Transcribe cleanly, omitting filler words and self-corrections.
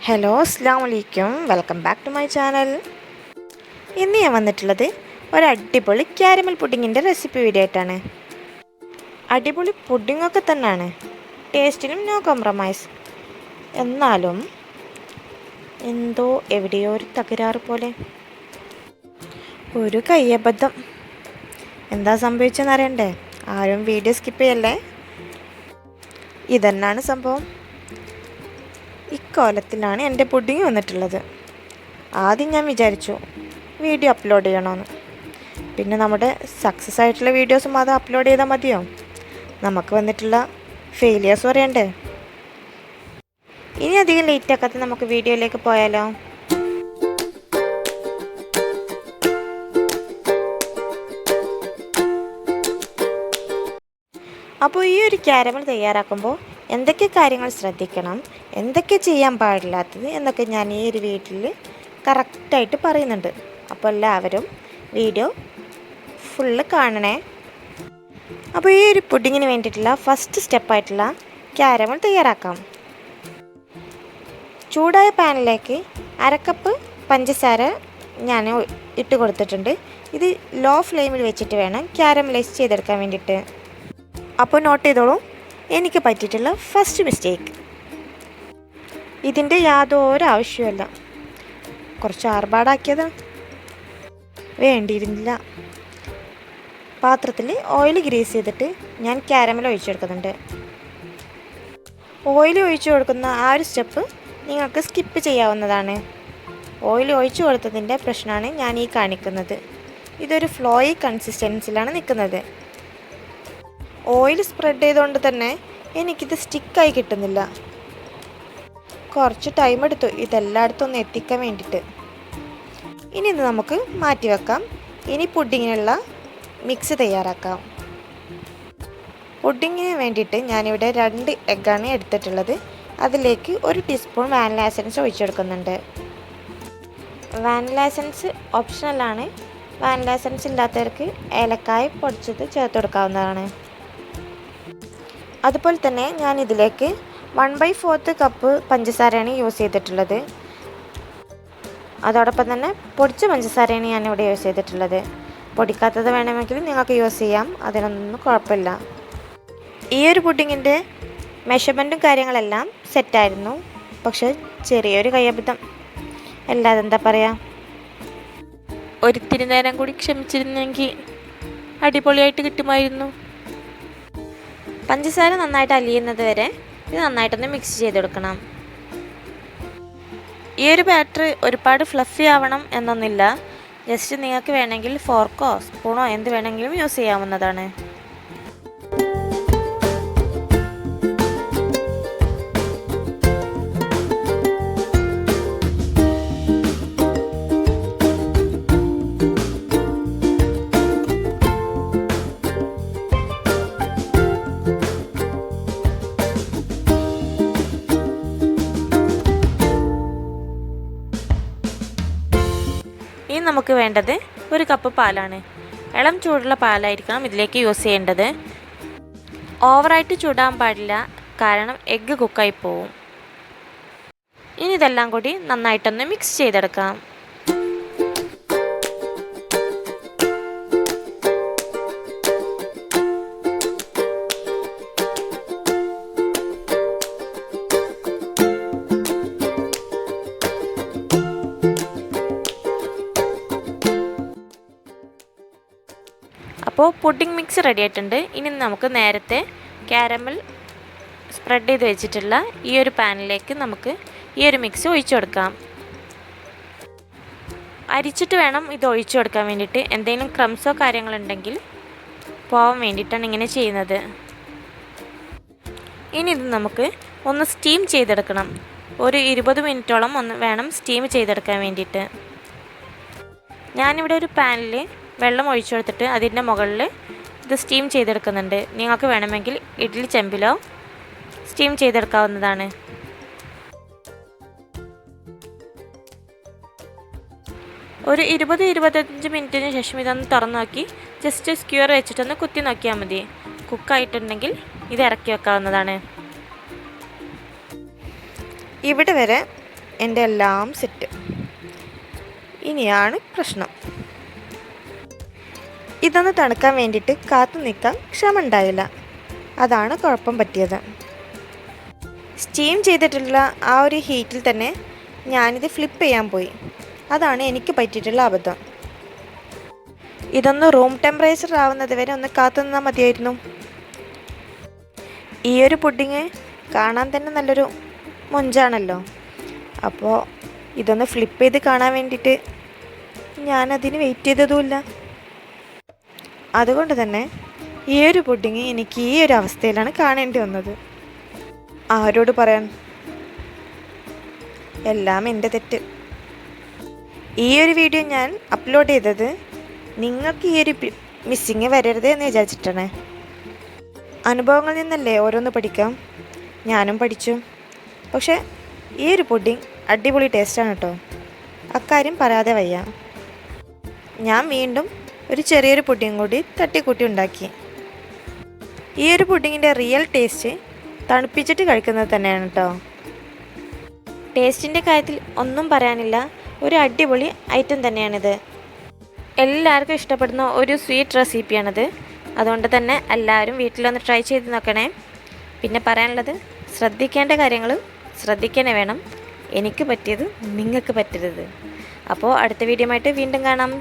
Hello അസ്സാം വലൈക്കും, welcome back to my channel. ഇന്ന് ഞാൻ വന്നിട്ടുള്ളത് ഒരു അടിപൊളി ക്യാരമൽ പുഡിങ്ങിൻ്റെ റെസിപ്പി വീഡിയോ ആയിട്ടാണ്. അടിപൊളി പുഡിങ്ങൊക്കെ തന്നെയാണ്, ടേസ്റ്റിനും നോ കോംപ്രമൈസ്. എന്നാലും എന്തോ എവിടെയോ ഒരു തകരാറ് പോലെ, ഒരു കയ്യബദ്ധം. എന്താ സംഭവിച്ചെന്ന് അറിയണ്ടേ? ആരും വീഡിയോ സ്കിപ്പ് ചെയ്യല്ലേ. ഇതന്നെയാണ് സംഭവം. ഇക്കോലത്തിലാണ് എൻ്റെ പുഡിങ് വന്നിട്ടുള്ളത്. ആദ്യം ഞാൻ വിചാരിച്ചു വീഡിയോ അപ്ലോഡ് ചെയ്യണമെന്ന്. പിന്നെ നമ്മുടെ സക്സസ് ആയിട്ടുള്ള വീഡിയോസ് മാത്രം അപ്ലോഡ് ചെയ്താൽ മതിയോ? നമുക്ക് വന്നിട്ടുള്ള ഫെയിലിയേഴ്സ് പറയണ്ടേ. ഇനി അധികം ലേറ്റ് ആക്കാത്ത നമുക്ക് വീഡിയോയിലേക്ക് പോയാലോ. അപ്പോൾ ഈ ഒരു ക്യാരമൽ തയ്യാറാക്കുമ്പോൾ എന്തൊക്കെ കാര്യങ്ങൾ ശ്രദ്ധിക്കണം, എന്തൊക്കെ ചെയ്യാൻ പാടില്ലാത്തത് എന്നൊക്കെ ഞാൻ ഈ ഒരു വീട്ടിൽ കറക്റ്റായിട്ട് പറയുന്നുണ്ട്. അപ്പോൾ എല്ലാവരും വീഡിയോ ഫുള്ള് കാണണേ. അപ്പോൾ ഈ ഒരു പുഡിങ്ങിന് വേണ്ടിയിട്ടുള്ള ഫസ്റ്റ് സ്റ്റെപ്പായിട്ടുള്ള ക്യാരമൽ തയ്യാറാക്കാം. ചൂടായ പാനിലേക്ക് 1/2 കപ്പ് പഞ്ചസാര ഞാൻ ഇട്ട് കൊടുത്തിട്ടുണ്ട്. ഇത് ലോ ഫ്ലെയിമിൽ വെച്ചിട്ട് വേണം ക്യാരമലൈസ് ചെയ്തെടുക്കാൻ വേണ്ടിയിട്ട്. അപ്പോൾ നോട്ട് ചെയ്തോളൂ, എനിക്ക് പറ്റിയിട്ടുള്ള ഫസ്റ്റ് മിസ്റ്റേക്ക്. ഇതിൻ്റെ യാതൊരു ആവശ്യമല്ല, കുറച്ച് ആർഭാടാക്കിയത് വേണ്ടിയിരുന്നില്ല. പാത്രത്തിൽ ഓയിൽ ഗ്രീസ് ചെയ്തിട്ട് ഞാൻ ക്യാരമൽ ഒഴിച്ചെടുക്കുന്നുണ്ട്. ഓയിൽ ഒഴിച്ചു കൊടുക്കുന്ന ആ ഒരു സ്റ്റെപ്പ് നിങ്ങൾക്ക് സ്കിപ്പ് ചെയ്യാവുന്നതാണ്. ഓയിൽ ഒഴിച്ചു കൊടുത്തതിൻ്റെ പ്രശ്നമാണ് ഞാൻ ഈ കാണിക്കുന്നത്. ഇതൊരു ഫ്ലോയി കൺസിസ്റ്റൻസിലാണ് നിൽക്കുന്നത്. ഓയിൽ സ്പ്രെഡ് ചെയ്തുകൊണ്ട് തന്നെ എനിക്കിത് സ്റ്റിക്കായി കിട്ടുന്നില്ല. കുറച്ച് ടൈം എടുത്തു ഇതെല്ലായിടത്തും ഒന്ന് എത്തിക്കാൻ വേണ്ടിയിട്ട്. ഇനി ഇത് നമുക്ക് മാറ്റി വെക്കാം. ഇനി പുഡിങ്ങിനുള്ള മിക്സ് തയ്യാറാക്കാം. പുഡിങ്ങിന് വേണ്ടിയിട്ട് ഞാനിവിടെ 2 എഗ്ഗാണ് എടുത്തിട്ടുള്ളത്. അതിലേക്ക് 1 ടീസ്പൂൺ വാനില എസൻസ് ഒഴിച്ചെടുക്കുന്നുണ്ട്. വാനില എസൻസ് ഓപ്ഷണലാണ്. വാനില എസൻസ് ഇല്ലാത്തവർക്ക് ഏലക്കായ പൊടിച്ചത് ചേർത്ത് കൊടുക്കാവുന്നതാണ്. അതുപോലെ തന്നെ ഞാൻ ഇതിലേക്ക് 1/4 കപ്പ് പഞ്ചസാരയാണ് യൂസ് ചെയ്തിട്ടുള്ളത്. അതോടൊപ്പം തന്നെ പൊടിച്ച പഞ്ചസാരയാണ് ഞാനിവിടെ യൂസ് ചെയ്തിട്ടുള്ളത്. പൊടിക്കാത്തത് വേണമെങ്കിൽ നിങ്ങൾക്ക് യൂസ് ചെയ്യാം, അതിനൊന്നും കുഴപ്പമില്ല. ഈ ഒരു പുഡിങ്ങിൻ്റെ മെഷർമെൻറ്റും കാര്യങ്ങളെല്ലാം സെറ്റായിരുന്നു. പക്ഷെ ചെറിയൊരു കയ്യബദ്ധം. അല്ലാതെ എന്താ പറയുക, ഒരിത്തിരി നേരം കൂടി ക്ഷമിച്ചിരുന്നെങ്കിൽ അടിപൊളിയായിട്ട് കിട്ടുമായിരുന്നു. പഞ്ചസാര നന്നായിട്ട് അലിയുന്നത് വരെ ഇത് നന്നായിട്ടൊന്ന് മിക്സ് ചെയ്തെടുക്കണം. ഈ ഒരു ബാറ്റർ ഒരുപാട് ഫ്ലഫി ആവണം എന്നൊന്നുമില്ല. ജസ്റ്റ് നിങ്ങൾക്ക് വേണമെങ്കിൽ ഫോർക്കോ സ്പൂണോ എന്ത് വേണമെങ്കിലും യൂസ് ചെയ്യാവുന്നതാണ്. ഇനി നമുക്ക് വേണ്ടത് 1 കപ്പ് പാലാണ്. ഇളം ചൂടുള്ള പാലായിരിക്കണം ഇതിലേക്ക് യൂസ് ചെയ്യേണ്ടത്. ഓവറായിട്ട് ചൂടാൻ പാടില്ല, കാരണം എഗ്ഗ് കുക്കായി പോവും. ഇനി ഇതെല്ലാം കൂടി നന്നായിട്ടൊന്ന് മിക്സ് ചെയ്തെടുക്കാം. അപ്പോൾ പുഡിംഗ് മിക്സ് റെഡി ആയിട്ടുണ്ട്. ഇനി നമുക്ക് നേരത്തെ ക്യാരമൽ സ്പ്രെഡ് ചെയ്ത് വെച്ചിട്ടുള്ള ഈ ഒരു പാനിലേക്ക് നമുക്ക് ഈ ഒരു മിക്സ് ഒഴിച്ചു കൊടുക്കാം. അരിച്ചിട്ട് വേണം ഇത് ഒഴിച്ചു കൊടുക്കാൻ വേണ്ടിയിട്ട്. എന്തെങ്കിലും ക്രംസോ കാര്യങ്ങളുണ്ടെങ്കിൽ പോകാൻ വേണ്ടിയിട്ടാണ് ഇങ്ങനെ ചെയ്യുന്നത്. ഇനി ഇത് നമുക്ക് ഒന്ന് സ്റ്റീം ചെയ്തെടുക്കണം. ഒരു 20 മിനിറ്റോളം വേണം സ്റ്റീം ചെയ്തെടുക്കാൻ വേണ്ടിയിട്ട്. ഞാനിവിടെ ഒരു പാനിൽ വെള്ളം ഒഴിച്ചു കൊടുത്തിട്ട് അതിൻ്റെ മുകളിൽ ഇത് സ്റ്റീം ചെയ്തെടുക്കുന്നുണ്ട്. നിങ്ങൾക്ക് വേണമെങ്കിൽ ഇഡ്ഡലി ചെമ്പിലോ സ്റ്റീം ചെയ്തെടുക്കാവുന്നതാണ്. ഒരു 20-25 മിനിറ്റിന് ശേഷം ഇതൊന്ന് തുറന്നു നോക്കി ജസ്റ്റ് സ്ക്യൂർ വെച്ചിട്ടൊന്ന് കുത്തി നോക്കിയാൽ മതി. കുക്കായിട്ടുണ്ടെങ്കിൽ ഇത് ഇറക്കി വെക്കാവുന്നതാണ്. ഇവിടെ വരെ എൻ്റെ എല്ലാം സെറ്റ്. ഇനിയാണ് പ്രശ്നം. ഇതൊന്ന് തണുക്കാൻ വേണ്ടിയിട്ട് കാത്തു നിൽക്കാൻ ക്ഷമ ഉണ്ടായില്ല. അതാണ് കുഴപ്പം പറ്റിയത്. സ്റ്റീം ചെയ്തിട്ടുള്ള ആ ഒരു ഹീറ്റിൽ തന്നെ ഞാനിത് ഫ്ലിപ്പ് ചെയ്യാൻ പോയി. അതാണ് എനിക്ക് പറ്റിയിട്ടുള്ള അബദ്ധം. ഇതൊന്ന് റൂം ടെമ്പറേച്ചർ ആവുന്നത് വരെ ഒന്ന് കാത്തു നിന്നാൽ മതിയായിരുന്നു. ഈ ഒരു പുഡിങ് കാണാൻ തന്നെ നല്ലൊരു മൊഞ്ചാണല്ലോ. അപ്പോൾ ഇതൊന്ന് ഫ്ലിപ്പ് ചെയ്ത് കാണാൻ വേണ്ടിയിട്ട് ഞാനതിന് വെയിറ്റ് ചെയ്തതുമില്ല. അതുകൊണ്ട് തന്നെ ഈ ഒരു പുഡിങ് എനിക്ക് ഈ ഒരു അവസ്ഥയിലാണ് കാണേണ്ടി വന്നത്. ആരോട് പറയാൻ? എല്ലാം എൻ്റെ തെറ്റ്. ഈ ഒരു വീഡിയോ ഞാൻ അപ്ലോഡ് ചെയ്തത് നിങ്ങൾക്ക് ഈ ഒരു മിസ്സിങ് വരരുത് എന്ന് വിചാരിച്ചിട്ടാണ്. അനുഭവങ്ങളിൽ നിന്നല്ലേ ഓരോന്ന് പഠിക്കാം. ഞാനും പഠിച്ചു. പക്ഷേ ഈ ഒരു പുഡിങ് അടിപൊളി ടേസ്റ്റാണ് കേട്ടോ. അക്കാര്യം പറയാതെ വയ്യ. ഞാൻ വീണ്ടും ഒരു ചെറിയൊരു പുഡിങ് കൂടി തട്ടിക്കൂട്ടി ഉണ്ടാക്കി. ഈ ഒരു പുഡിങ്ങിൻ്റെ റിയൽ ടേസ്റ്റ് തണുപ്പിച്ചിട്ട് കഴിക്കുന്നത് തന്നെയാണ് കേട്ടോ. ടേസ്റ്റിൻ്റെ കാര്യത്തിൽ ഒന്നും പറയാനില്ല. ഒരു അടിപൊളി ഐറ്റം തന്നെയാണിത്. എല്ലാവർക്കും ഇഷ്ടപ്പെടുന്ന ഒരു സ്വീറ്റ് റെസിപ്പിയാണിത്. അതുകൊണ്ട് തന്നെ എല്ലാവരും വീട്ടിലൊന്ന് ട്രൈ ചെയ്ത് നോക്കണേ. പിന്നെ പറയാനുള്ളത്, ശ്രദ്ധിക്കേണ്ട കാര്യങ്ങൾ ശ്രദ്ധിക്കാനേ വേണം. എനിക്ക് പറ്റിയത് നിങ്ങൾക്ക് പറ്റരുത്. അപ്പോൾ അടുത്ത വീഡിയോ ആയിട്ട് വീണ്ടും കാണാം.